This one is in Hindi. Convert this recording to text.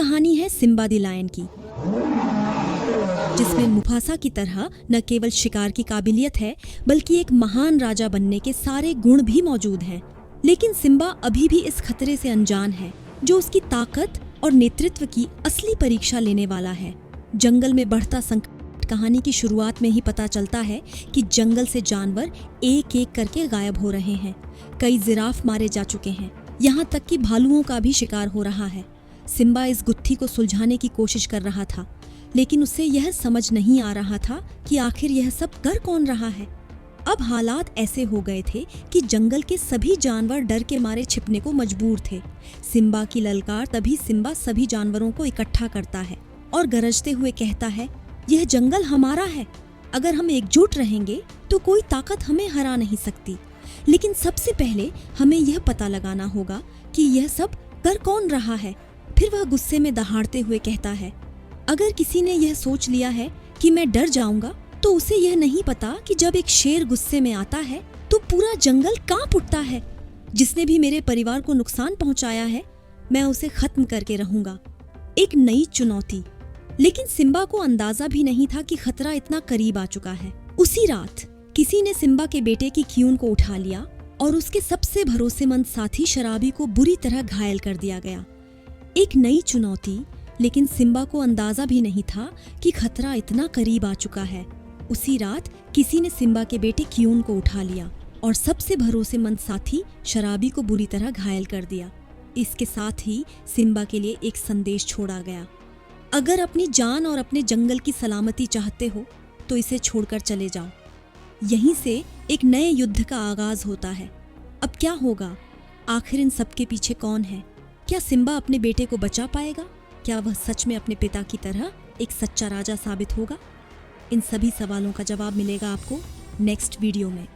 कहानी है सिम्बा द लायन की, जिसमें मुफासा की तरह न केवल शिकार की काबिलियत है बल्कि एक महान राजा बनने के सारे गुण भी मौजूद हैं। लेकिन सिम्बा अभी भी इस खतरे से अनजान है जो उसकी ताकत और नेतृत्व की असली परीक्षा लेने वाला है। जंगल में बढ़ता संकट कहानी की शुरुआत में ही पता चलता है कि जंगल से जानवर एक एक करके गायब हो रहे हैं। कई जिराफ मारे जा चुके हैं, यहाँ तक कि भालुओं का भी शिकार हो रहा है। सिम्बा इस गुत्थी को सुलझाने की कोशिश कर रहा था, लेकिन उसे यह समझ नहीं आ रहा था कि आखिर यह सब कर कौन रहा है। अब हालात ऐसे हो गए थे कि जंगल के सभी जानवर डर के मारे छिपने को मजबूर थे। सिम्बा की ललकार तभी सिम्बा सभी जानवरों को इकट्ठा करता है और गरजते हुए कहता है, यह जंगल हमारा है। अगर हम एकजुट रहेंगे तो कोई ताकत हमें हरा नहीं सकती। लेकिन सबसे पहले हमें यह पता लगाना होगा कि यह सब कर कौन रहा है। फिर वह गुस्से में दहाड़ते हुए कहता है, अगर किसी ने यह सोच लिया है कि मैं डर जाऊंगा तो उसे यह नहीं पता कि जब एक शेर गुस्से में आता है तो पूरा जंगल कांप उठता है। जिसने भी मेरे परिवार को नुकसान पहुंचाया है, मैं उसे खत्म करके रहूंगा। एक नई चुनौती। लेकिन सिम्बा को अंदाजा भी नहीं था कि खतरा इतना करीब आ चुका है। उसी रात किसी ने सिम्बा के बेटे की खियून को उठा लिया और उसके सबसे भरोसेमंद साथी शराबी को बुरी तरह घायल कर दिया गया। एक नई चुनौती, लेकिन सिम्बा को अंदाजा भी नहीं था कि खतरा इतना करीब आ चुका है। उसी रात किसी ने सिम्बा के बेटे खियून को उठा लिया और सबसे भरोसेमंद साथी शराबी को बुरी तरह घायल कर दिया। इसके साथ ही सिम्बा के लिए एक संदेश छोड़ा गया, अगर अपनी जान और अपने जंगल की सलामती चाहते हो तो इसे छोड़कर चले जाओ। यहीं से एक नए युद्ध का आगाज होता है। अब क्या होगा? आखिर इन सबके पीछे कौन है? क्या सिम्बा अपने बेटे को बचा पाएगा? क्या वह सच में अपने पिता की तरह एक सच्चा राजा साबित होगा? इन सभी सवालों का जवाब मिलेगा आपको नेक्स्ट वीडियो में।